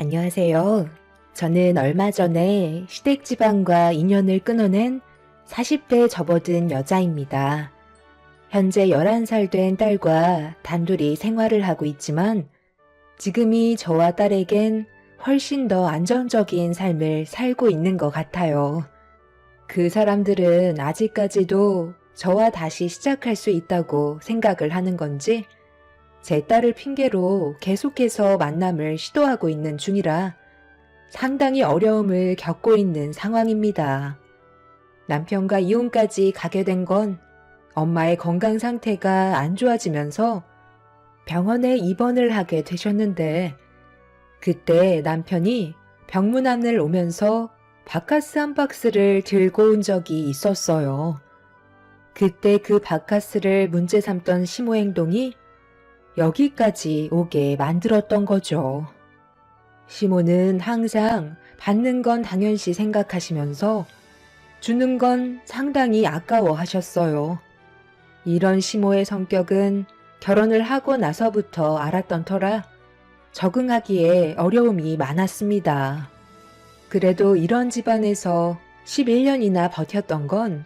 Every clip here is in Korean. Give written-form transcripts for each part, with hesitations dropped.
안녕하세요. 저는 얼마 전에 시댁 집안과 인연을 끊어낸 40대 접어든 여자입니다. 현재 11살 된 딸과 단둘이 생활을 하고 있지만 지금이 저와 딸에겐 훨씬 더 안정적인 삶을 살고 있는 것 같아요. 그 사람들은 아직까지도 저와 다시 시작할 수 있다고 생각을 하는 건지 제 딸을 핑계로 계속해서 만남을 시도하고 있는 중이라 상당히 어려움을 겪고 있는 상황입니다. 남편과 이혼까지 가게 된 건 엄마의 건강 상태가 안 좋아지면서 병원에 입원을 하게 되셨는데 그때 남편이 병문안을 오면서 바카스 한 박스를 들고 온 적이 있었어요. 그때 그 바카스를 문제 삼던 시모 행동이 여기까지 오게 만들었던 거죠. 시모는 항상 받는 건 당연시 생각하시면서 주는 건 상당히 아까워하셨어요. 이런 시모의 성격은 결혼을 하고 나서부터 알았던 터라 적응하기에 어려움이 많았습니다. 그래도 이런 집안에서 11년이나 버텼던 건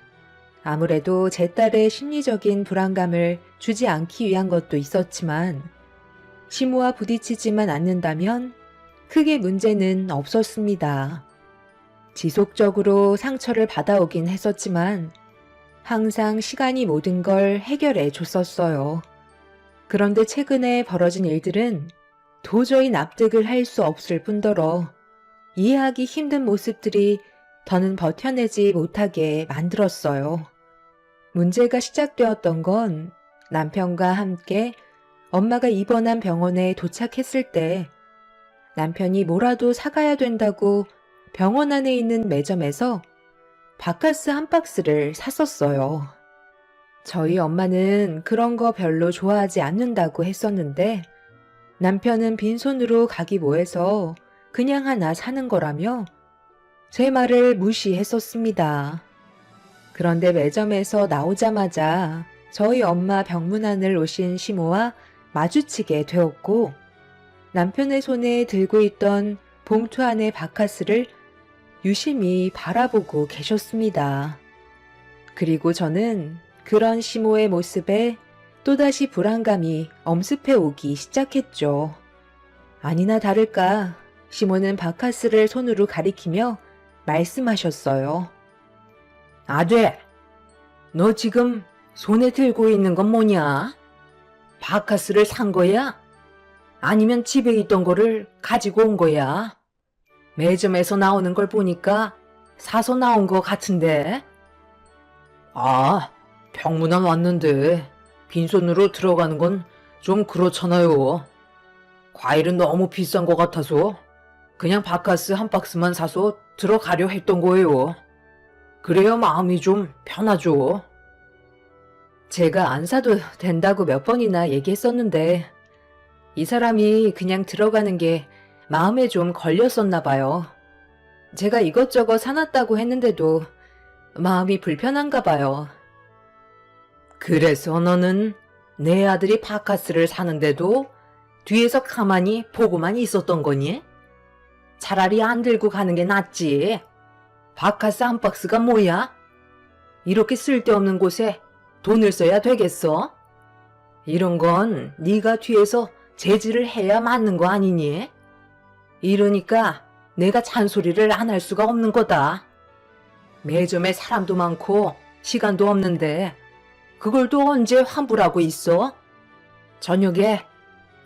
아무래도 제 딸의 심리적인 불안감을 주지 않기 위한 것도 있었지만 시모와 부딪히지만 않는다면 크게 문제는 없었습니다. 지속적으로 상처를 받아오긴 했었지만 항상 시간이 모든 걸 해결해 줬었어요. 그런데 최근에 벌어진 일들은 도저히 납득을 할 수 없을 뿐더러 이해하기 힘든 모습들이 더는 버텨내지 못하게 만들었어요. 문제가 시작되었던 건 남편과 함께 엄마가 입원한 병원에 도착했을 때 남편이 뭐라도 사가야 된다고 병원 안에 있는 매점에서 바카스 한 박스를 샀었어요. 저희 엄마는 그런 거 별로 좋아하지 않는다고 했었는데 남편은 빈손으로 가기 뭐해서 그냥 하나 사는 거라며 제 말을 무시했었습니다. 그런데 매점에서 나오자마자 저희 엄마 병문안을 오신 시모와 마주치게 되었고 남편의 손에 들고 있던 봉투 안의 바카스를 유심히 바라보고 계셨습니다. 그리고 저는 그런 시모의 모습에 또다시 불안감이 엄습해 오기 시작했죠. 아니나 다를까 시모는 바카스를 손으로 가리키며 말씀하셨어요. 아들, 너 지금 손에 들고 있는 건 뭐냐? 바카스를 산 거야? 아니면 집에 있던 거를 가지고 온 거야? 매점에서 나오는 걸 보니까 사서 나온 거 같은데? 아, 병문안 왔는데 빈손으로 들어가는 건 좀 그렇잖아요. 과일은 너무 비싼 것 같아서 그냥 바카스 한 박스만 사서 들어가려 했던 거예요. 그래야 마음이 좀 편하죠. 제가 안 사도 된다고 몇 번이나 얘기했었는데 이 사람이 그냥 들어가는 게 마음에 좀 걸렸었나 봐요. 제가 이것저것 사놨다고 했는데도 마음이 불편한가 봐요. 그래서 너는 내 아들이 바카스를 사는데도 뒤에서 가만히 보고만 있었던 거니? 차라리 안 들고 가는 게 낫지. 바카스 한 박스가 뭐야? 이렇게 쓸데없는 곳에 돈을 써야 되겠어? 이런 건 네가 뒤에서 제지를 해야 맞는 거 아니니? 이러니까 내가 잔소리를 안 할 수가 없는 거다. 매점에 사람도 많고 시간도 없는데 그걸 또 언제 환불하고 있어? 저녁에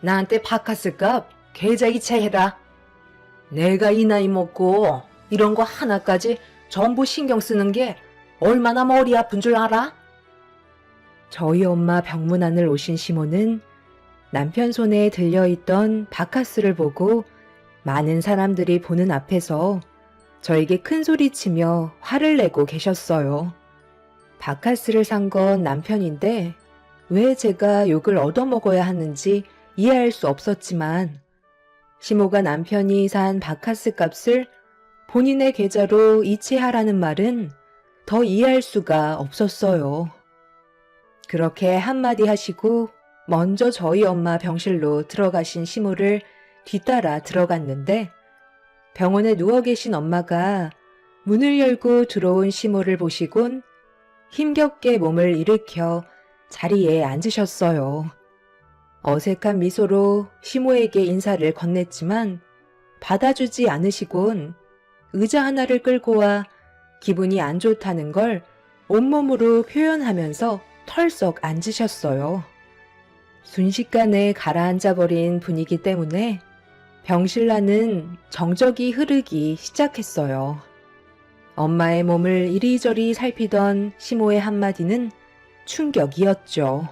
나한테 바카스 값 계좌이체 해라. 내가 이 나이 먹고 이런 거 하나까지 전부 신경 쓰는 게 얼마나 머리 아픈 줄 알아? 저희 엄마 병문안을 오신 시모는 남편 손에 들려있던 바카스를 보고 많은 사람들이 보는 앞에서 저에게 큰 소리치며 화를 내고 계셨어요. 바카스를 산 건 남편인데 왜 제가 욕을 얻어먹어야 하는지 이해할 수 없었지만 시모가 남편이 산 바카스 값을 본인의 계좌로 이체하라는 말은 더 이해할 수가 없었어요. 그렇게 한마디 하시고 먼저 저희 엄마 병실로 들어가신 시모를 뒤따라 들어갔는데 병원에 누워 계신 엄마가 문을 열고 들어온 시모를 보시곤 힘겹게 몸을 일으켜 자리에 앉으셨어요. 어색한 미소로 시모에게 인사를 건넸지만 받아주지 않으시곤 의자 하나를 끌고 와 기분이 안 좋다는 걸 온몸으로 표현하면서 털썩 앉으셨어요. 순식간에 가라앉아버린 분위기 때문에 병실라는 정적이 흐르기 시작했어요. 엄마의 몸을 이리저리 살피던 시모의 한마디는 충격이었죠.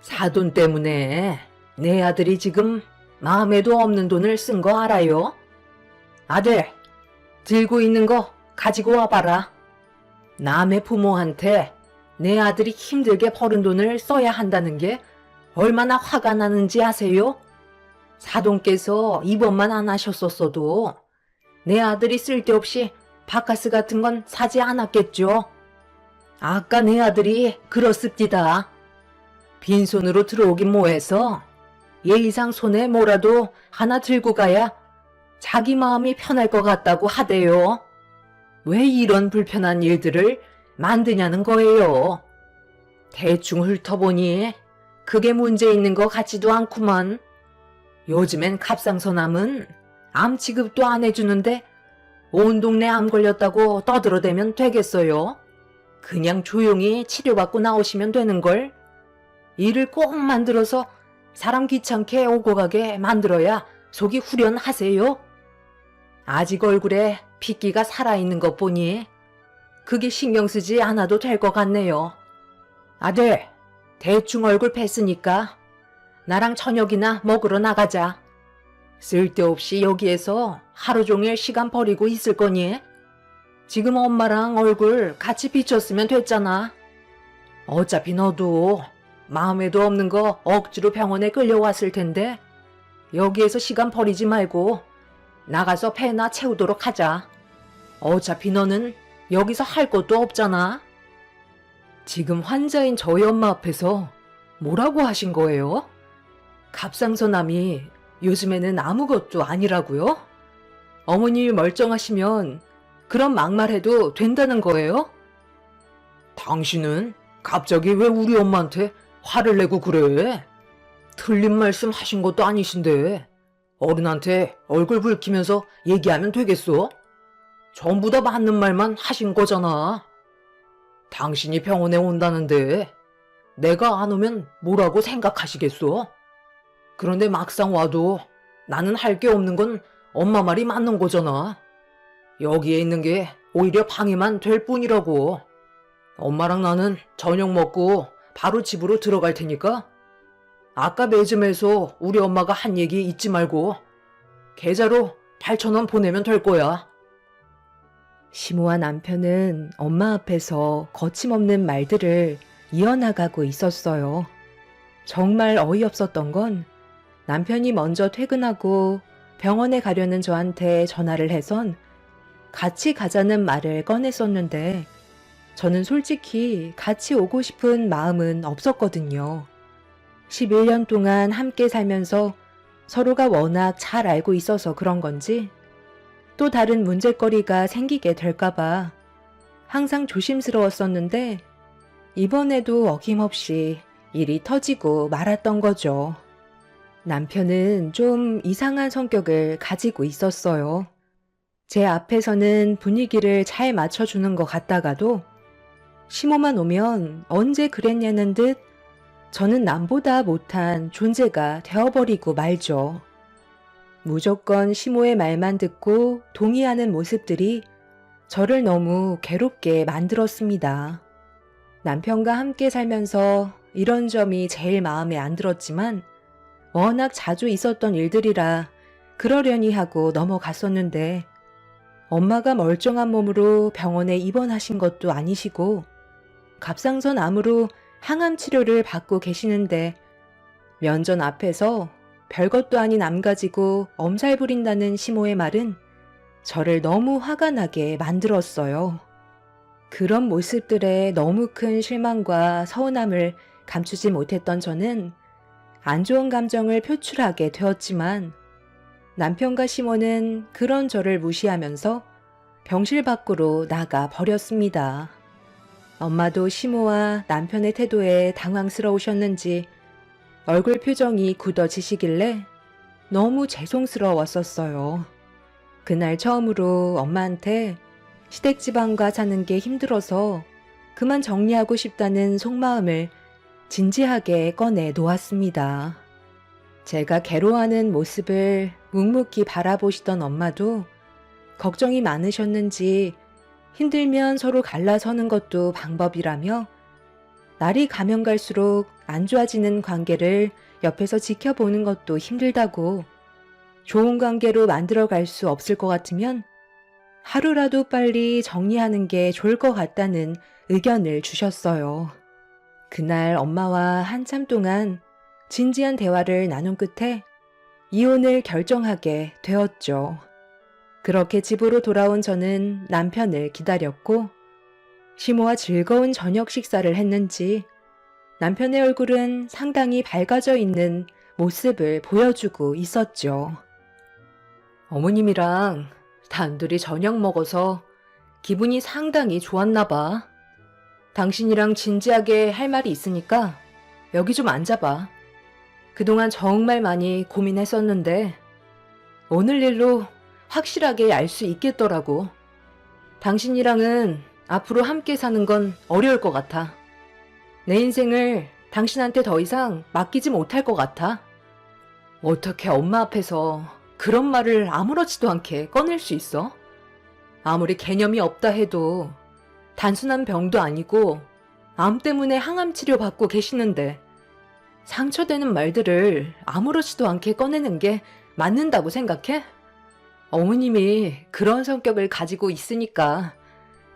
사돈 때문에 내 아들이 지금 마음에도 없는 돈을 쓴 거 알아요? 아들, 들고 있는 거 가지고 와봐라. 남의 부모한테 내 아들이 힘들게 벌은 돈을 써야 한다는 게 얼마나 화가 나는지 아세요? 사돈께서 입원만 안 하셨었어도 내 아들이 쓸데없이 바카스 같은 건 사지 않았겠죠. 아까 내 아들이 그렇습니다. 빈손으로 들어오긴 뭐해서 예의상 손에 뭐라도 하나 들고 가야 자기 마음이 편할 것 같다고 하대요. 왜 이런 불편한 일들을 만드냐는 거예요. 대충 훑어보니 그게 문제 있는 것 같지도 않구만. 요즘엔 갑상선암은 암 취급도 안 해주는데 온 동네 암 걸렸다고 떠들어대면 되겠어요? 그냥 조용히 치료받고 나오시면 되는걸. 일을 꼭 만들어서 사람 귀찮게 오고 가게 만들어야 속이 후련하세요? 아직 얼굴에 핏기가 살아있는 것 보니 그게 신경 쓰지 않아도 될 것 같네요. 아들, 대충 얼굴 뺐으니까 나랑 저녁이나 먹으러 나가자. 쓸데없이 여기에서 하루 종일 시간 버리고 있을 거니? 지금 엄마랑 얼굴 같이 비쳤으면 됐잖아. 어차피 너도 마음에도 없는 거 억지로 병원에 끌려왔을 텐데 여기에서 시간 버리지 말고 나가서 배나 채우도록 하자. 어차피 너는 여기서 할 것도 없잖아. 지금 환자인 저희 엄마 앞에서 뭐라고 하신 거예요? 갑상선암이 요즘에는 아무것도 아니라고요? 어머님이 멀쩡하시면 그런 막말해도 된다는 거예요? 당신은 갑자기 왜 우리 엄마한테 화를 내고 그래? 틀린 말씀 하신 것도 아니신데 어른한테 얼굴 붉히면서 얘기하면 되겠소? 전부 다 맞는 말만 하신 거잖아. 당신이 병원에 온다는데 내가 안 오면 뭐라고 생각하시겠소? 그런데 막상 와도 나는 할 게 없는 건 엄마 말이 맞는 거잖아. 여기에 있는 게 오히려 방해만 될 뿐이라고. 엄마랑 나는 저녁 먹고 바로 집으로 들어갈 테니까 아까 매점에서 우리 엄마가 한 얘기 잊지 말고 계좌로 8,000원 보내면 될 거야. 시모와 남편은 엄마 앞에서 거침없는 말들을 이어나가고 있었어요. 정말 어이없었던 건 남편이 먼저 퇴근하고 병원에 가려는 저한테 전화를 해선 같이 가자는 말을 꺼냈었는데 저는 솔직히 같이 오고 싶은 마음은 없었거든요. 11년 동안 함께 살면서 서로가 워낙 잘 알고 있어서 그런 건지 또 다른 문제거리가 생기게 될까봐 항상 조심스러웠었는데 이번에도 어김없이 일이 터지고 말았던 거죠. 남편은 좀 이상한 성격을 가지고 있었어요. 제 앞에서는 분위기를 잘 맞춰주는 것 같다가도 시모만 오면 언제 그랬냐는 듯 저는 남보다 못한 존재가 되어버리고 말죠. 무조건 시모의 말만 듣고 동의하는 모습들이 저를 너무 괴롭게 만들었습니다. 남편과 함께 살면서 이런 점이 제일 마음에 안 들었지만 워낙 자주 있었던 일들이라 그러려니 하고 넘어갔었는데 엄마가 멀쩡한 몸으로 병원에 입원하신 것도 아니시고 갑상선 암으로 항암 치료를 받고 계시는데 면전 앞에서 별것도 아닌 암 가지고 엄살 부린다는 시모의 말은 저를 너무 화가 나게 만들었어요. 그런 모습들에 너무 큰 실망과 서운함을 감추지 못했던 저는 안 좋은 감정을 표출하게 되었지만 남편과 시모는 그런 저를 무시하면서 병실 밖으로 나가 버렸습니다. 엄마도 시모와 남편의 태도에 당황스러우셨는지 얼굴 표정이 굳어지시길래 너무 죄송스러웠었어요. 그날 처음으로 엄마한테 시댁지방과 사는 게 힘들어서 그만 정리하고 싶다는 속마음을 진지하게 꺼내 놓았습니다. 제가 괴로워하는 모습을 묵묵히 바라보시던 엄마도 걱정이 많으셨는지 힘들면 서로 갈라서는 것도 방법이라며 날이 가면 갈수록 안 좋아지는 관계를 옆에서 지켜보는 것도 힘들다고 좋은 관계로 만들어갈 수 없을 것 같으면 하루라도 빨리 정리하는 게 좋을 것 같다는 의견을 주셨어요. 그날 엄마와 한참 동안 진지한 대화를 나눈 끝에 이혼을 결정하게 되었죠. 그렇게 집으로 돌아온 저는 남편을 기다렸고 시모와 즐거운 저녁 식사를 했는지 남편의 얼굴은 상당히 밝아져 있는 모습을 보여주고 있었죠. 어머님이랑 단둘이 저녁 먹어서 기분이 상당히 좋았나 봐. 당신이랑 진지하게 할 말이 있으니까 여기 좀 앉아봐. 그동안 정말 많이 고민했었는데 오늘 일로 확실하게 알 수 있겠더라고. 당신이랑은 앞으로 함께 사는 건 어려울 것 같아. 내 인생을 당신한테 더 이상 맡기지 못할 것 같아. 어떻게 엄마 앞에서 그런 말을 아무렇지도 않게 꺼낼 수 있어? 아무리 개념이 없다 해도 단순한 병도 아니고 암 때문에 항암 치료 받고 계시는데 상처되는 말들을 아무렇지도 않게 꺼내는 게 맞는다고 생각해? 어머님이 그런 성격을 가지고 있으니까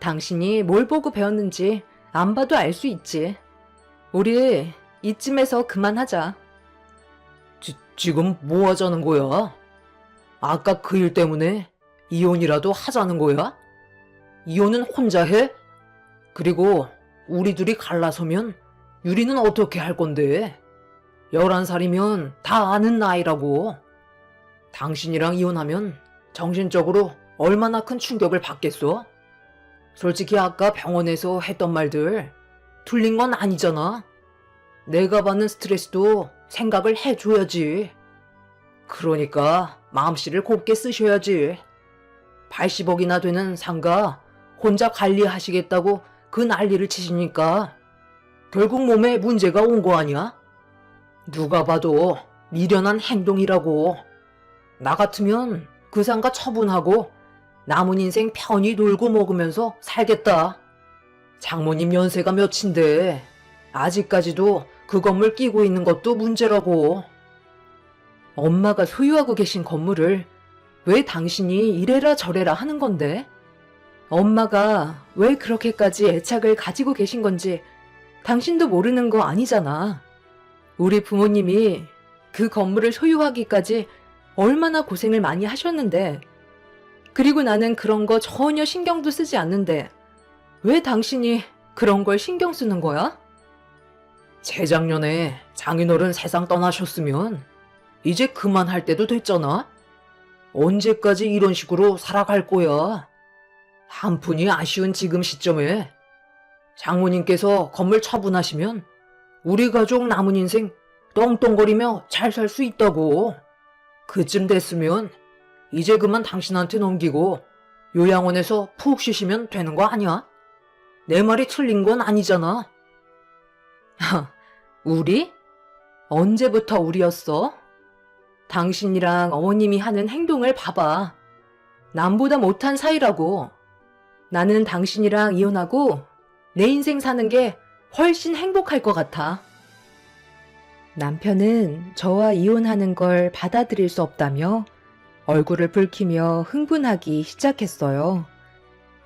당신이 뭘 보고 배웠는지 안 봐도 알 수 있지. 우리 이쯤에서 그만하자. 지금 뭐 하자는 거야? 아까 그 일 때문에 이혼이라도 하자는 거야? 이혼은 혼자 해? 그리고 우리 둘이 갈라서면 유리는 어떻게 할 건데? 11살이면 다 아는 나이라고. 당신이랑 이혼하면 정신적으로 얼마나 큰 충격을 받겠어? 솔직히 아까 병원에서 했던 말들 틀린 건 아니잖아. 내가 받는 스트레스도 생각을 해줘야지. 그러니까 마음씨를 곱게 쓰셔야지. 80억이나 되는 상가 혼자 관리하시겠다고 그 난리를 치시니까 결국 몸에 문제가 온 거 아니야? 누가 봐도 미련한 행동이라고. 나 같으면 그 상가 처분하고 남은 인생 편히 놀고 먹으면서 살겠다. 장모님 연세가 몇인데 아직까지도 그 건물 끼고 있는 것도 문제라고. 엄마가 소유하고 계신 건물을 왜 당신이 이래라 저래라 하는 건데? 엄마가 왜 그렇게까지 애착을 가지고 계신 건지 당신도 모르는 거 아니잖아. 우리 부모님이 그 건물을 소유하기까지 얼마나 고생을 많이 하셨는데, 그리고 나는 그런 거 전혀 신경도 쓰지 않는데 왜 당신이 그런 걸 신경 쓰는 거야? 재작년에 장인어른 세상 떠나셨으면 이제 그만할 때도 됐잖아. 언제까지 이런 식으로 살아갈 거야? 한푼이 아쉬운 지금 시점에 장모님께서 건물 처분하시면 우리 가족 남은 인생 떵떵거리며 잘 살 수 있다고. 그쯤 됐으면 이제 그만 당신한테 넘기고 요양원에서 푹 쉬시면 되는 거 아니야? 내 말이 틀린 건 아니잖아. 우리? 언제부터 우리였어? 당신이랑 어머님이 하는 행동을 봐봐. 남보다 못한 사이라고. 나는 당신이랑 이혼하고 내 인생 사는 게 훨씬 행복할 것 같아. 남편은 저와 이혼하는 걸 받아들일 수 없다며 얼굴을 붉히며 흥분하기 시작했어요.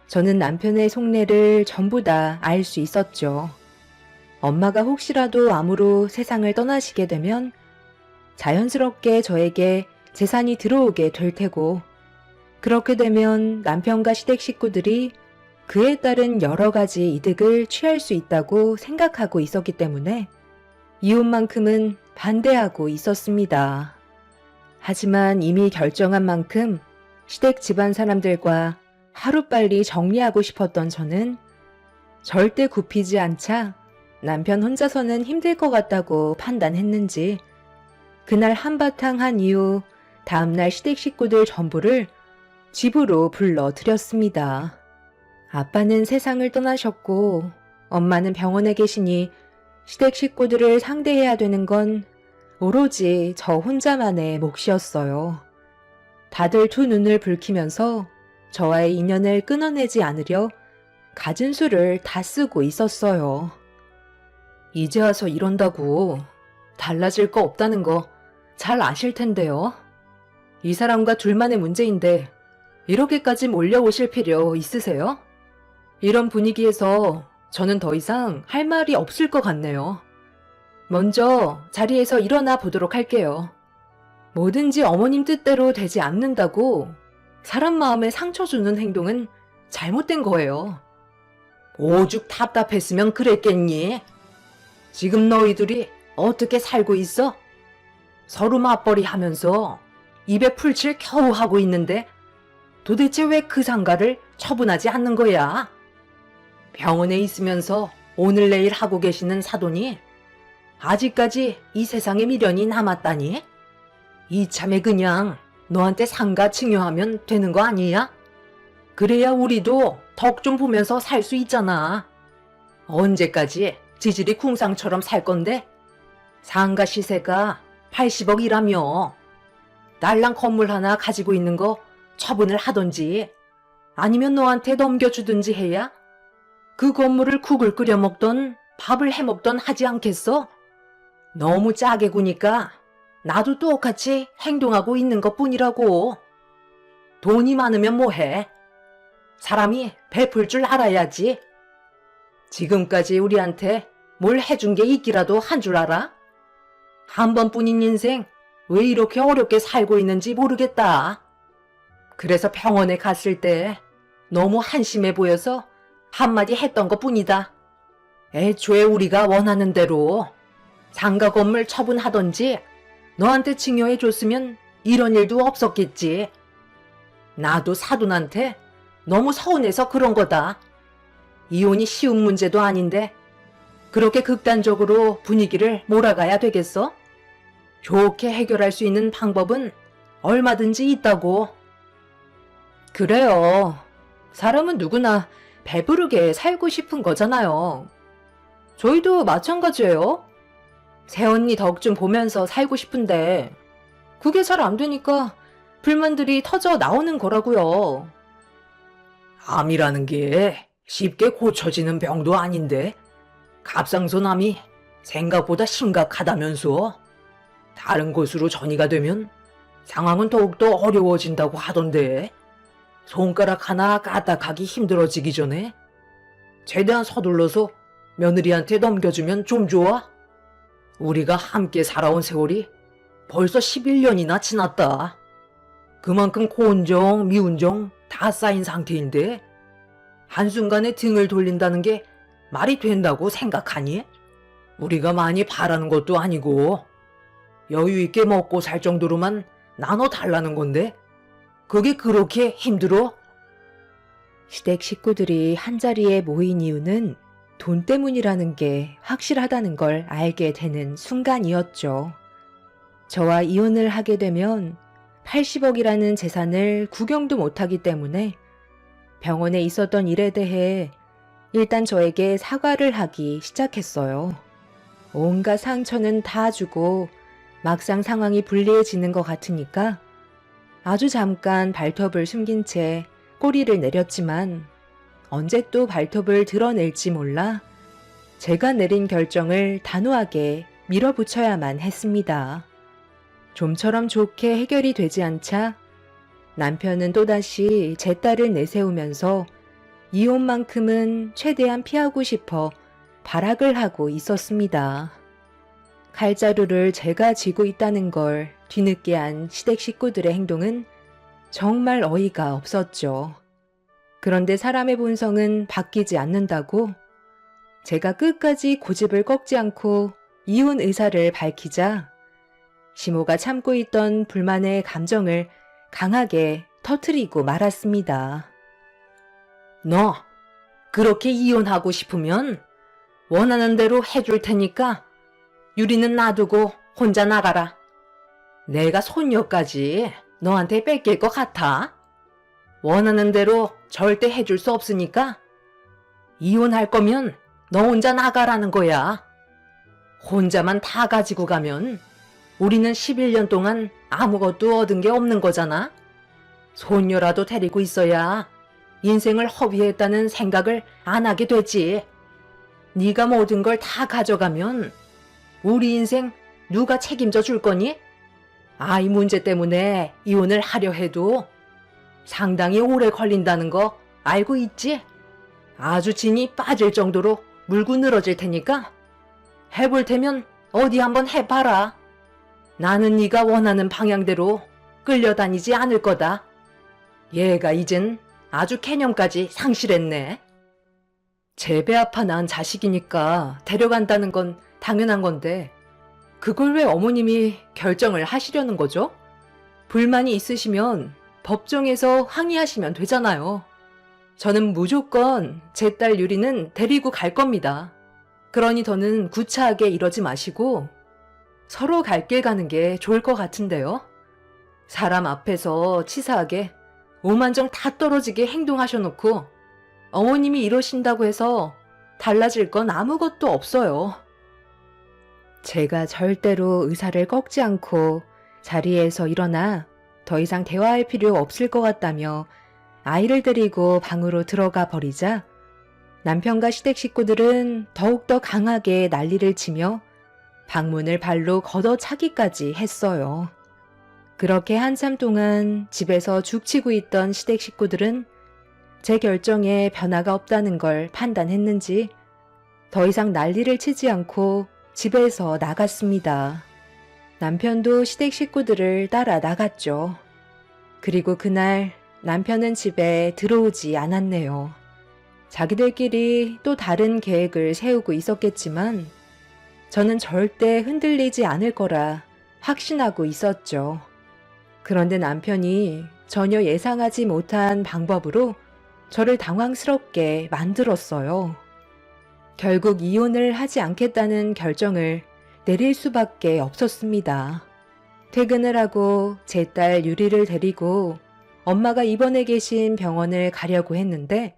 저는 남편의 속내를 전부 다 알 수 있었죠. 엄마가 혹시라도 암으로 세상을 떠나시게 되면 자연스럽게 저에게 재산이 들어오게 될 테고, 그렇게 되면 남편과 시댁 식구들이 그에 따른 여러 가지 이득을 취할 수 있다고 생각하고 있었기 때문에 이혼만큼은 반대하고 있었습니다. 하지만 이미 결정한 만큼 시댁 집안 사람들과 하루빨리 정리하고 싶었던 저는 절대 굽히지 않자 남편 혼자서는 힘들 것 같다고 판단했는지 그날 한바탕 한 이후 다음날 시댁 식구들 전부를 집으로 불러들였습니다. 아빠는 세상을 떠나셨고 엄마는 병원에 계시니 시댁 식구들을 상대해야 되는 건 오로지 저 혼자만의 몫이었어요. 다들 두 눈을 붉히면서 저와의 인연을 끊어내지 않으려 갖은 수를 다 쓰고 있었어요. 이제 와서 이런다고 달라질 거 없다는 거 잘 아실 텐데요. 이 사람과 둘만의 문제인데 이렇게까지 몰려오실 필요 있으세요? 이런 분위기에서 저는 더 이상 할 말이 없을 것 같네요. 먼저 자리에서 일어나 보도록 할게요. 뭐든지 어머님 뜻대로 되지 않는다고 사람 마음에 상처 주는 행동은 잘못된 거예요. 오죽 답답했으면 그랬겠니? 지금 너희들이 어떻게 살고 있어? 서로 맞벌이 하면서 입에 풀칠 겨우 하고 있는데 도대체 왜 그 상가를 처분하지 않는 거야? 병원에 있으면서 오늘 내일 하고 계시는 사돈이 아직까지 이 세상에 미련이 남았다니? 이참에 그냥 너한테 상가 증여하면 되는 거 아니야? 그래야 우리도 덕 좀 보면서 살 수 있잖아. 언제까지 지질이 궁상처럼 살 건데? 상가 시세가 80억이라며. 딸랑 건물 하나 가지고 있는 거 처분을 하던지 아니면 너한테 넘겨주든지 해야 그 건물을 국을 끓여 먹던 밥을 해 먹던 하지 않겠어? 너무 짜게 구니까 나도 똑같이 행동하고 있는 것 뿐이라고. 돈이 많으면 뭐해? 사람이 베풀 줄 알아야지. 지금까지 우리한테 뭘 해준 게 있기라도 한 줄 알아? 한 번뿐인 인생 왜 이렇게 어렵게 살고 있는지 모르겠다. 그래서 병원에 갔을 때 너무 한심해 보여서 한마디 했던 것 뿐이다. 애초에 우리가 원하는 대로 상가 건물 처분하던지 너한테 증여해 줬으면 이런 일도 없었겠지. 나도 사돈한테 너무 서운해서 그런 거다. 이혼이 쉬운 문제도 아닌데 그렇게 극단적으로 분위기를 몰아가야 되겠어? 좋게 해결할 수 있는 방법은 얼마든지 있다고. 그래요. 사람은 누구나 배부르게 살고 싶은 거잖아요. 저희도 마찬가지예요. 새언니 덕 좀 보면서 살고 싶은데 그게 잘 안 되니까 불만들이 터져 나오는 거라고요. 암이라는 게 쉽게 고쳐지는 병도 아닌데 갑상선암이 생각보다 심각하다면서. 다른 곳으로 전이가 되면 상황은 더욱더 어려워진다고 하던데 손가락 하나 까딱하기 힘들어지기 전에 최대한 서둘러서 며느리한테 넘겨주면 좀 좋아? 우리가 함께 살아온 세월이 벌써 11년이나 지났다. 그만큼 고운정, 미운정 다 쌓인 상태인데 한순간에 등을 돌린다는 게 말이 된다고 생각하니? 우리가 많이 바라는 것도 아니고 여유 있게 먹고 살 정도로만 나눠 달라는 건데 그게 그렇게 힘들어? 시댁 식구들이 한자리에 모인 이유는 돈 때문이라는 게 확실하다는 걸 알게 되는 순간이었죠. 저와 이혼을 하게 되면 80억이라는 재산을 구경도 못하기 때문에 병원에 있었던 일에 대해 일단 저에게 사과를 하기 시작했어요. 온갖 상처는 다 주고 막상 상황이 불리해지는 것 같으니까 아주 잠깐 발톱을 숨긴 채 꼬리를 내렸지만 언제 또 발톱을 드러낼지 몰라 제가 내린 결정을 단호하게 밀어붙여야만 했습니다. 좀처럼 좋게 해결이 되지 않자 남편은 또다시 제 딸을 내세우면서 이혼만큼은 최대한 피하고 싶어 발악을 하고 있었습니다. 칼자루를 제가 쥐고 있다는 걸 뒤늦게 안 시댁 식구들의 행동은 정말 어이가 없었죠. 그런데 사람의 본성은 바뀌지 않는다고 제가 끝까지 고집을 꺾지 않고 이혼 의사를 밝히자 시모가 참고 있던 불만의 감정을 강하게 터뜨리고 말았습니다. 너 그렇게 이혼하고 싶으면 원하는 대로 해줄 테니까 유리는 놔두고 혼자 나가라. 내가 손녀까지 너한테 뺏길 것 같아? 원하는 대로 절대 해줄 수 없으니까 이혼할 거면 너 혼자 나가라는 거야. 혼자만 다 가지고 가면 우리는 11년 동안 아무것도 얻은 게 없는 거잖아. 손녀라도 데리고 있어야 인생을 허비했다는 생각을 안 하게 되지. 네가 모든 걸 다 가져가면 우리 인생 누가 책임져 줄 거니? 아이 문제 때문에 이혼을 하려 해도 상당히 오래 걸린다는 거 알고 있지? 아주 진이 빠질 정도로 물고 늘어질 테니까 해볼 테면 어디 한번 해봐라. 나는 네가 원하는 방향대로 끌려다니지 않을 거다. 얘가 이젠 아주 개념까지 상실했네. 제 배 아파 낳은 자식이니까 데려간다는 건 당연한 건데 그걸 왜 어머님이 결정을 하시려는 거죠? 불만이 있으시면 법정에서 항의하시면 되잖아요. 저는 무조건 제 딸 유리는 데리고 갈 겁니다. 그러니 더는 구차하게 이러지 마시고 서로 갈 길 가는 게 좋을 것 같은데요. 사람 앞에서 치사하게 오만정 다 떨어지게 행동하셔놓고 어머님이 이러신다고 해서 달라질 건 아무것도 없어요. 제가 절대로 의사를 꺾지 않고 자리에서 일어나 더 이상 대화할 필요 없을 것 같다며 아이를 데리고 방으로 들어가 버리자 남편과 시댁 식구들은 더욱더 강하게 난리를 치며 방문을 발로 걷어차기까지 했어요. 그렇게 한참 동안 집에서 죽치고 있던 시댁 식구들은 제 결정에 변화가 없다는 걸 판단했는지 더 이상 난리를 치지 않고 집에서 나갔습니다. 남편도 시댁 식구들을 따라 나갔죠. 그리고 그날 남편은 집에 들어오지 않았네요. 자기들끼리 또 다른 계획을 세우고 있었겠지만 저는 절대 흔들리지 않을 거라 확신하고 있었죠. 그런데 남편이 전혀 예상하지 못한 방법으로 저를 당황스럽게 만들었어요. 결국 이혼을 하지 않겠다는 결정을 내릴 수밖에 없었습니다. 퇴근을 하고 제 딸 유리를 데리고 엄마가 입원해 계신 병원을 가려고 했는데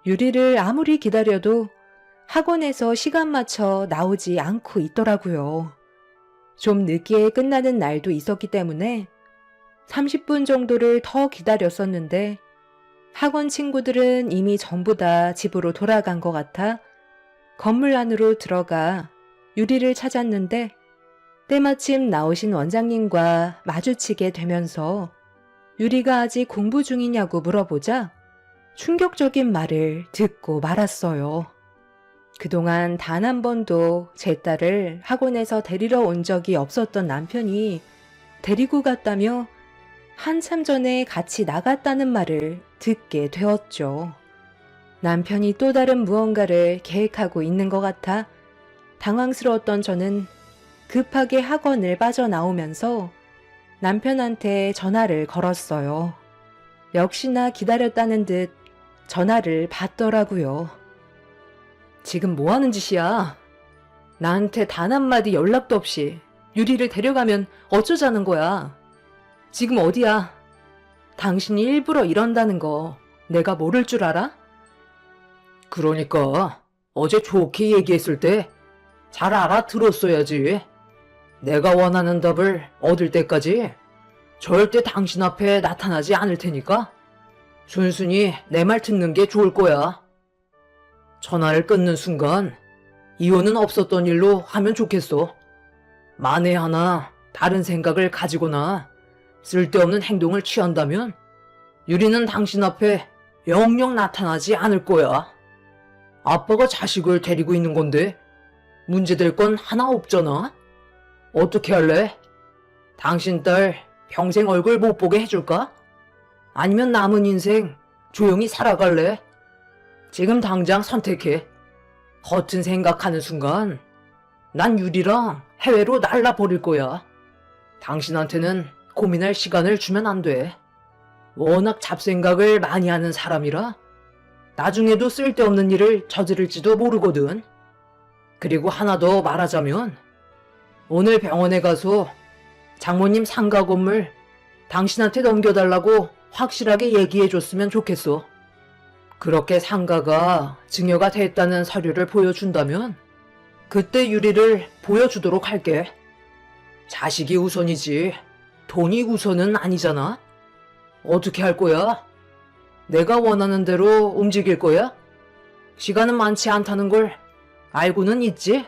유리를 아무리 기다려도 학원에서 시간 맞춰 나오지 않고 있더라고요. 좀 늦게 끝나는 날도 있었기 때문에 30분 정도를 더 기다렸었는데 학원 친구들은 이미 전부 다 집으로 돌아간 것 같아 건물 안으로 들어가 유리를 찾았는데 때마침 나오신 원장님과 마주치게 되면서 유리가 아직 공부 중이냐고 물어보자 충격적인 말을 듣고 말았어요. 그동안 단 한 번도 제 딸을 학원에서 데리러 온 적이 없었던 남편이 데리고 갔다며 한참 전에 같이 나갔다는 말을 듣게 되었죠. 남편이 또 다른 무언가를 계획하고 있는 것 같아 당황스러웠던 저는 급하게 학원을 빠져나오면서 남편한테 전화를 걸었어요. 역시나 기다렸다는 듯 전화를 받더라고요. 지금 뭐 하는 짓이야? 나한테 단 한마디 연락도 없이 유리를 데려가면 어쩌자는 거야? 지금 어디야? 당신이 일부러 이런다는 거 내가 모를 줄 알아? 그러니까 어제 좋게 얘기했을 때 잘 알아들었어야지. 내가 원하는 답을 얻을 때까지 절대 당신 앞에 나타나지 않을 테니까 순순히 내 말 듣는 게 좋을 거야. 전화를 끊는 순간 이혼은 없었던 일로 하면 좋겠어. 만에 하나 다른 생각을 가지거나 쓸데없는 행동을 취한다면 유리는 당신 앞에 영영 나타나지 않을 거야. 아빠가 자식을 데리고 있는 건데 문제될 건 하나 없잖아. 어떻게 할래? 당신 딸 평생 얼굴 못 보게 해줄까? 아니면 남은 인생 조용히 살아갈래? 지금 당장 선택해. 허튼 생각하는 순간 난 유리랑 해외로 날라버릴 거야. 당신한테는 고민할 시간을 주면 안 돼. 워낙 잡생각을 많이 하는 사람이라 나중에도 쓸데없는 일을 저지를지도 모르거든. 그리고 하나 더 말하자면 오늘 병원에 가서 장모님 상가 건물 당신한테 넘겨달라고 확실하게 얘기해줬으면 좋겠어. 그렇게 상가가 증여가 됐다는 서류를 보여준다면 그때 유리를 보여주도록 할게. 자식이 우선이지 돈이 우선은 아니잖아. 어떻게 할 거야? 내가 원하는 대로 움직일 거야? 시간은 많지 않다는 걸 알고는 있지?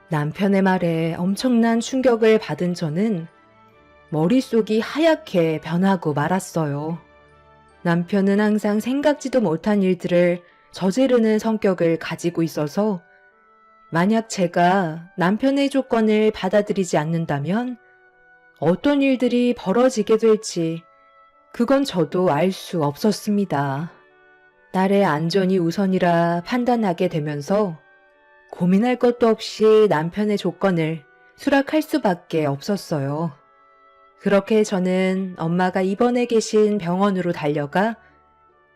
남편의 말에 엄청난 충격을 받은 저는 머릿속이 하얗게 변하고 말았어요. 남편은 항상 생각지도 못한 일들을 저지르는 성격을 가지고 있어서 만약 제가 남편의 조건을 받아들이지 않는다면 어떤 일들이 벌어지게 될지 그건 저도 알 수 없었습니다. 딸의 안전이 우선이라 판단하게 되면서 고민할 것도 없이 남편의 조건을 수락할 수밖에 없었어요. 그렇게 저는 엄마가 입원해 계신 병원으로 달려가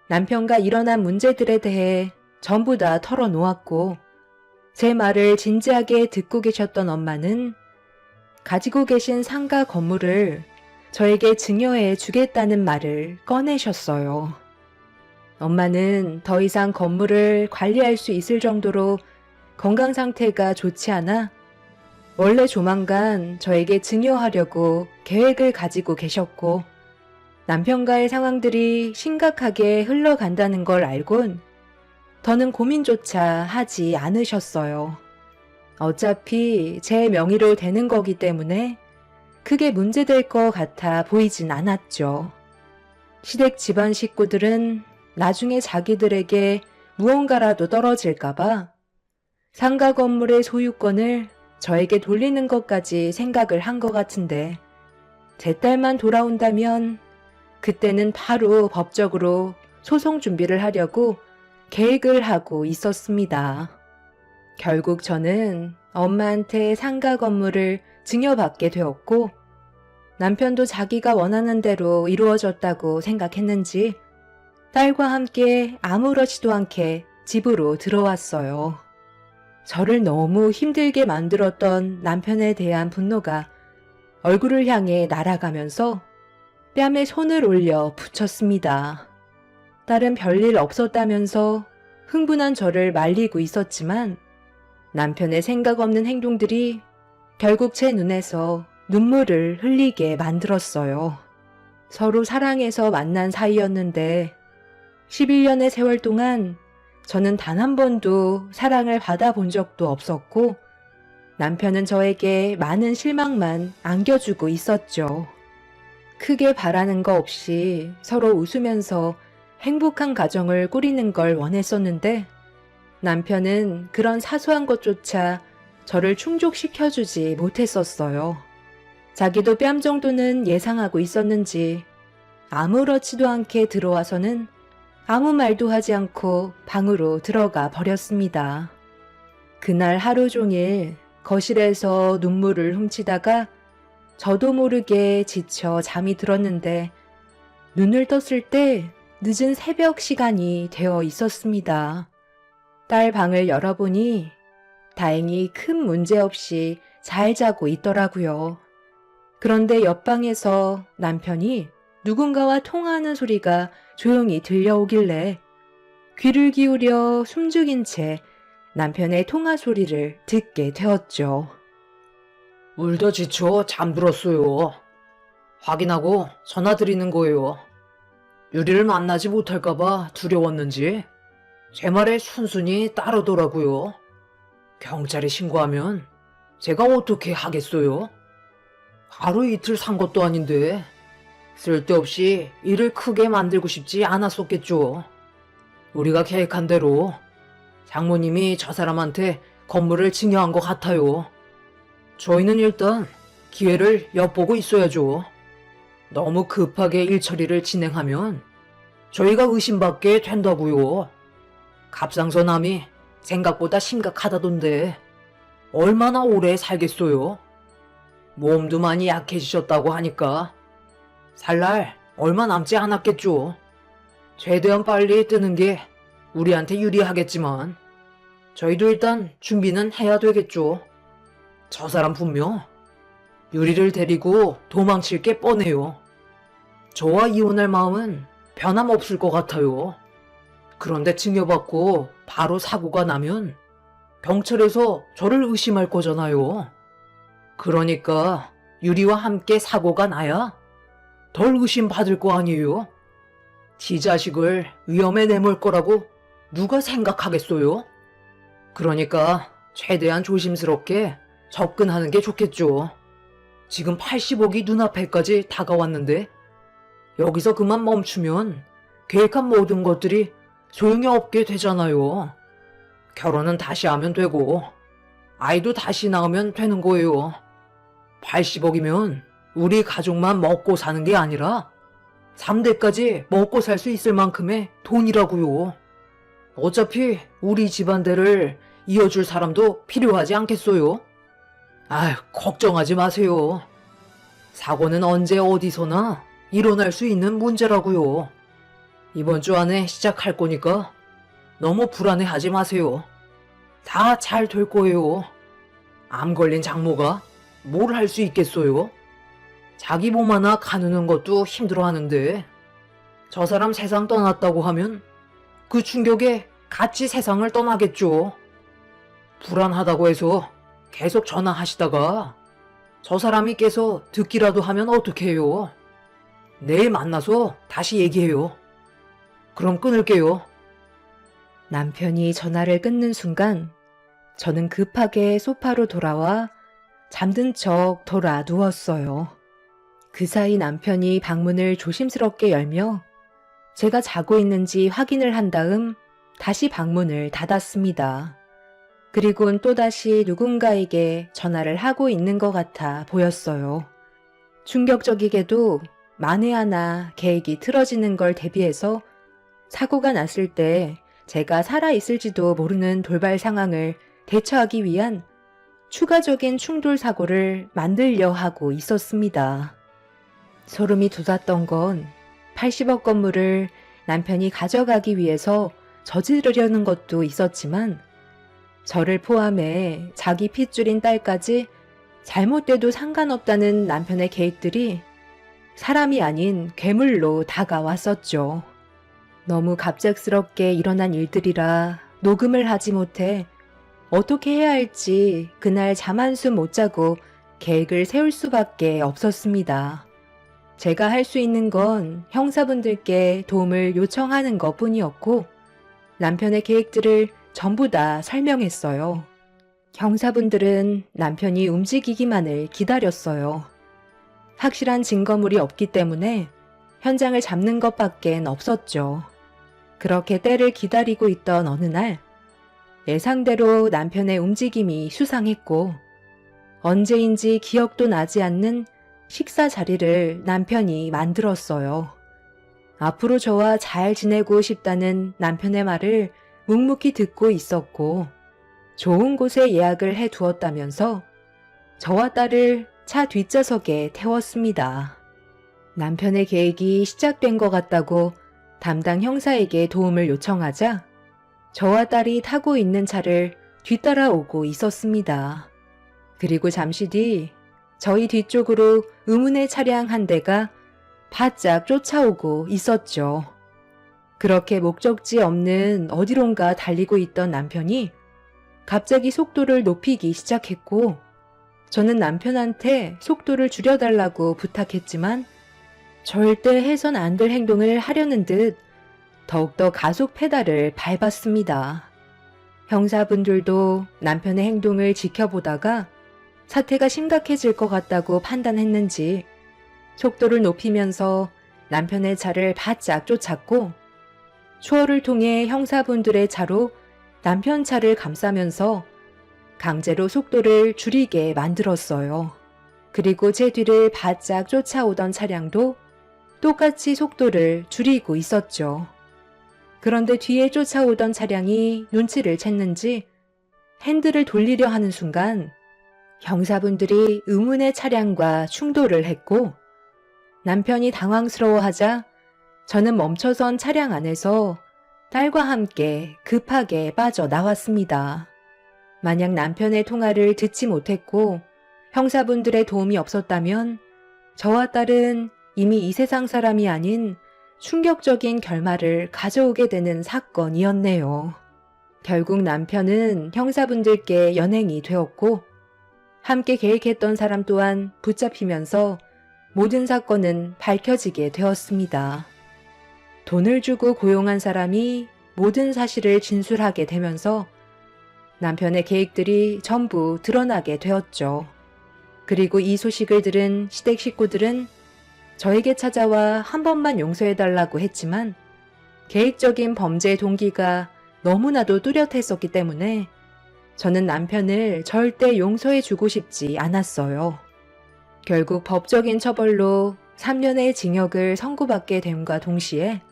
남편과 일어난 문제들에 대해 전부 다 털어놓았고 제 말을 진지하게 듣고 계셨던 엄마는 가지고 계신 상가 건물을 저에게 증여해 주겠다는 말을 꺼내셨어요. 엄마는 더 이상 건물을 관리할 수 있을 정도로 건강 상태가 좋지 않아 원래 조만간 저에게 증여하려고 계획을 가지고 계셨고 남편과의 상황들이 심각하게 흘러간다는 걸 알곤 더는 고민조차 하지 않으셨어요. 어차피 제 명의로 되는 거기 때문에 크게 문제될 것 같아 보이진 않았죠. 시댁 집안 식구들은 나중에 자기들에게 무언가라도 떨어질까봐 상가 건물의 소유권을 저에게 돌리는 것까지 생각을 한 것 같은데 제 딸만 돌아온다면 그때는 바로 법적으로 소송 준비를 하려고 계획을 하고 있었습니다. 결국 저는 엄마한테 상가 건물을 증여받게 되었고 남편도 자기가 원하는 대로 이루어졌다고 생각했는지 딸과 함께 아무렇지도 않게 집으로 들어왔어요. 저를 너무 힘들게 만들었던 남편에 대한 분노가 얼굴을 향해 날아가면서 뺨에 손을 올려 붙였습니다. 딸은 별일 없었다면서 흥분한 저를 말리고 있었지만 남편의 생각 없는 행동들이 결국 제 눈에서 눈물을 흘리게 만들었어요. 서로 사랑해서 만난 사이였는데 11년의 세월 동안 저는 단 한 번도 사랑을 받아본 적도 없었고 남편은 저에게 많은 실망만 안겨주고 있었죠. 크게 바라는 거 없이 서로 웃으면서 행복한 가정을 꾸리는 걸 원했었는데 남편은 그런 사소한 것조차 저를 충족시켜주지 못했었어요. 자기도 뺨 정도는 예상하고 있었는지 아무렇지도 않게 들어와서는 아무 말도 하지 않고 방으로 들어가 버렸습니다. 그날 하루 종일 거실에서 눈물을 훔치다가 저도 모르게 지쳐 잠이 들었는데 눈을 떴을 때 늦은 새벽 시간이 되어 있었습니다. 딸 방을 열어보니 다행히 큰 문제 없이 잘 자고 있더라고요. 그런데 옆방에서 남편이 누군가와 통화하는 소리가 조용히 들려오길래 귀를 기울여 숨죽인 채 남편의 통화 소리를 듣게 되었죠. 울다 지쳐 잠들었어요. 확인하고 전화 드리는 거예요. 유리를 만나지 못할까봐 두려웠는지 제 말에 순순히 따르더라고요. 경찰에 신고하면 제가 어떻게 하겠어요? 하루 이틀 산 것도 아닌데 쓸데없이 일을 크게 만들고 싶지 않았었겠죠. 우리가 계획한 대로 장모님이 저 사람한테 건물을 증여한 것 같아요. 저희는 일단 기회를 엿보고 있어야죠. 너무 급하게 일 처리를 진행하면 저희가 의심받게 된다고요. 갑상선암이 생각보다 심각하다던데 얼마나 오래 살겠어요? 몸도 많이 약해지셨다고 하니까 살 날 얼마 남지 않았겠죠. 최대한 빨리 뜨는 게 우리한테 유리하겠지만 저희도 일단 준비는 해야 되겠죠. 저 사람 분명 유리를 데리고 도망칠 게 뻔해요. 저와 이혼할 마음은 변함없을 것 같아요. 그런데 징계받고 바로 사고가 나면 경찰에서 저를 의심할 거잖아요. 그러니까 유리와 함께 사고가 나야 덜 의심받을 거 아니에요. 지 자식을 위험에 내몰 거라고 누가 생각하겠어요? 그러니까 최대한 조심스럽게 접근하는 게 좋겠죠. 지금 80억이 눈앞에까지 다가왔는데 여기서 그만 멈추면 계획한 모든 것들이 소용이 없게 되잖아요. 결혼은 다시 하면 되고 아이도 다시 낳으면 되는 거예요. 80억이면 우리 가족만 먹고 사는 게 아니라 3대까지 먹고 살 수 있을 만큼의 돈이라고요. 어차피 우리 집안대를 이어줄 사람도 필요하지 않겠어요? 아휴, 걱정하지 마세요. 사고는 언제 어디서나 일어날 수 있는 문제라고요. 이번 주 안에 시작할 거니까 너무 불안해하지 마세요. 다 잘 될 거예요. 암 걸린 장모가 뭘 할 수 있겠어요? 자기 몸 하나 가누는 것도 힘들어하는데 저 사람 세상 떠났다고 하면 그 충격에 같이 세상을 떠나겠죠. 불안하다고 해서 계속 전화하시다가 저 사람이 깨서 듣기라도 하면 어떡해요? 내일 만나서 다시 얘기해요. 그럼 끊을게요. 남편이 전화를 끊는 순간 저는 급하게 소파로 돌아와 잠든 척 돌아 누웠어요. 그 사이 남편이 방문을 조심스럽게 열며 제가 자고 있는지 확인을 한 다음 다시 방문을 닫았습니다. 그리곤 또다시 누군가에게 전화를 하고 있는 것 같아 보였어요. 충격적이게도 만에 하나 계획이 틀어지는 걸 대비해서 사고가 났을 때 제가 살아있을지도 모르는 돌발 상황을 대처하기 위한 추가적인 충돌 사고를 만들려 하고 있었습니다. 소름이 돋았던 건 80억 건물을 남편이 가져가기 위해서 저지르려는 것도 있었지만 저를 포함해 자기 핏줄인 딸까지 잘못돼도 상관없다는 남편의 계획들이 사람이 아닌 괴물로 다가왔었죠. 너무 갑작스럽게 일어난 일들이라 녹음을 하지 못해 어떻게 해야 할지 그날 잠 한숨 못 자고 계획을 세울 수밖에 없었습니다. 제가 할 수 있는 건 형사분들께 도움을 요청하는 것 뿐이었고 남편의 계획들을 전부 다 설명했어요. 형사분들은 남편이 움직이기만을 기다렸어요. 확실한 증거물이 없기 때문에 현장을 잡는 것밖엔 없었죠. 그렇게 때를 기다리고 있던 어느 날 예상대로 남편의 움직임이 수상했고 언제인지 기억도 나지 않는 식사 자리를 남편이 만들었어요. 앞으로 저와 잘 지내고 싶다는 남편의 말을 묵묵히 듣고 있었고 좋은 곳에 예약을 해두었다면서 저와 딸을 차 뒷좌석에 태웠습니다. 남편의 계획이 시작된 것 같다고 담당 형사에게 도움을 요청하자 저와 딸이 타고 있는 차를 뒤따라오고 있었습니다. 그리고 잠시 뒤 저희 뒤쪽으로 의문의 차량 한 대가 바짝 쫓아오고 있었죠. 그렇게 목적지 없는 어디론가 달리고 있던 남편이 갑자기 속도를 높이기 시작했고 저는 남편한테 속도를 줄여달라고 부탁했지만 절대 해선 안 될 행동을 하려는 듯 더욱더 가속 페달을 밟았습니다. 형사분들도 남편의 행동을 지켜보다가 사태가 심각해질 것 같다고 판단했는지 속도를 높이면서 남편의 차를 바짝 쫓았고 추월을 통해 형사분들의 차로 남편 차를 감싸면서 강제로 속도를 줄이게 만들었어요. 그리고 제 뒤를 바짝 쫓아오던 차량도 똑같이 속도를 줄이고 있었죠. 그런데 뒤에 쫓아오던 차량이 눈치를 챘는지 핸들을 돌리려 하는 순간 형사분들이 의문의 차량과 충돌을 했고 남편이 당황스러워하자 저는 멈춰선 차량 안에서 딸과 함께 급하게 빠져나왔습니다. 만약 남편의 통화를 듣지 못했고 형사분들의 도움이 없었다면 저와 딸은 이미 이 세상 사람이 아닌 충격적인 결말을 가져오게 되는 사건이었네요. 결국 남편은 형사분들께 연행이 되었고 함께 계획했던 사람 또한 붙잡히면서 모든 사건은 밝혀지게 되었습니다. 돈을 주고 고용한 사람이 모든 사실을 진술하게 되면서 남편의 계획들이 전부 드러나게 되었죠. 그리고 이 소식을 들은 시댁 식구들은 저에게 찾아와 한 번만 용서해달라고 했지만 계획적인 범죄 동기가 너무나도 뚜렷했었기 때문에 저는 남편을 절대 용서해주고 싶지 않았어요. 결국 법적인 처벌로 3년의 징역을 선고받게 됨과 동시에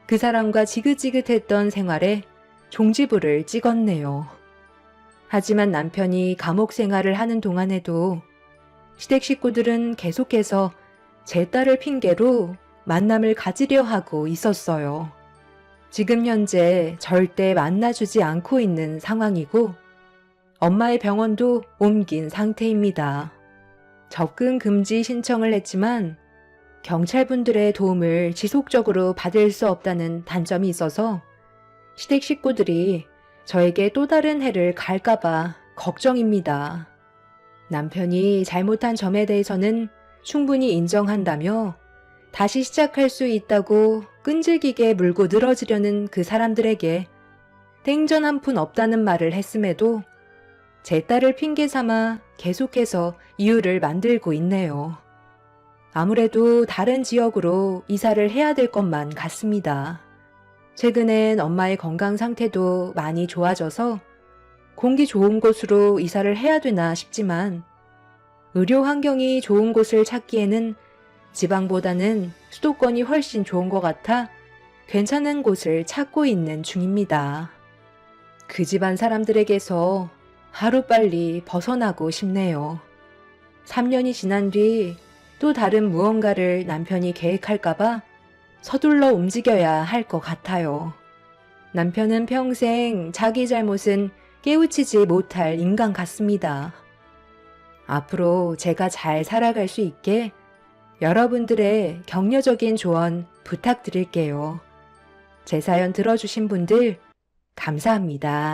그 사람과 지긋지긋했던 생활에 종지부를 찍었네요. 하지만 남편이 감옥 생활을 하는 동안에도 시댁 식구들은 계속해서 제 딸을 핑계로 만남을 가지려 하고 있었어요. 지금 현재 절대 만나주지 않고 있는 상황이고 엄마의 병원도 옮긴 상태입니다. 접근 금지 신청을 했지만 경찰분들의 도움을 지속적으로 받을 수 없다는 단점이 있어서 시댁 식구들이 저에게 또 다른 해를 갈까봐 걱정입니다. 남편이 잘못한 점에 대해서는 충분히 인정한다며 다시 시작할 수 있다고 끈질기게 물고 늘어지려는 그 사람들에게 땡전 한 푼 없다는 말을 했음에도 제 딸을 핑계 삼아 계속해서 이유를 만들고 있네요. 아무래도 다른 지역으로 이사를 해야 될 것만 같습니다. 최근엔 엄마의 건강 상태도 많이 좋아져서 공기 좋은 곳으로 이사를 해야 되나 싶지만 의료 환경이 좋은 곳을 찾기에는 지방보다는 수도권이 훨씬 좋은 것 같아 괜찮은 곳을 찾고 있는 중입니다. 그 집안 사람들에게서 하루빨리 벗어나고 싶네요. 3년이 지난 뒤 또 다른 무언가를 남편이 계획할까봐 서둘러 움직여야 할 것 같아요. 남편은 평생 자기 잘못은 깨우치지 못할 인간 같습니다. 앞으로 제가 잘 살아갈 수 있게 여러분들의 격려적인 조언 부탁드릴게요. 제 사연 들어주신 분들 감사합니다.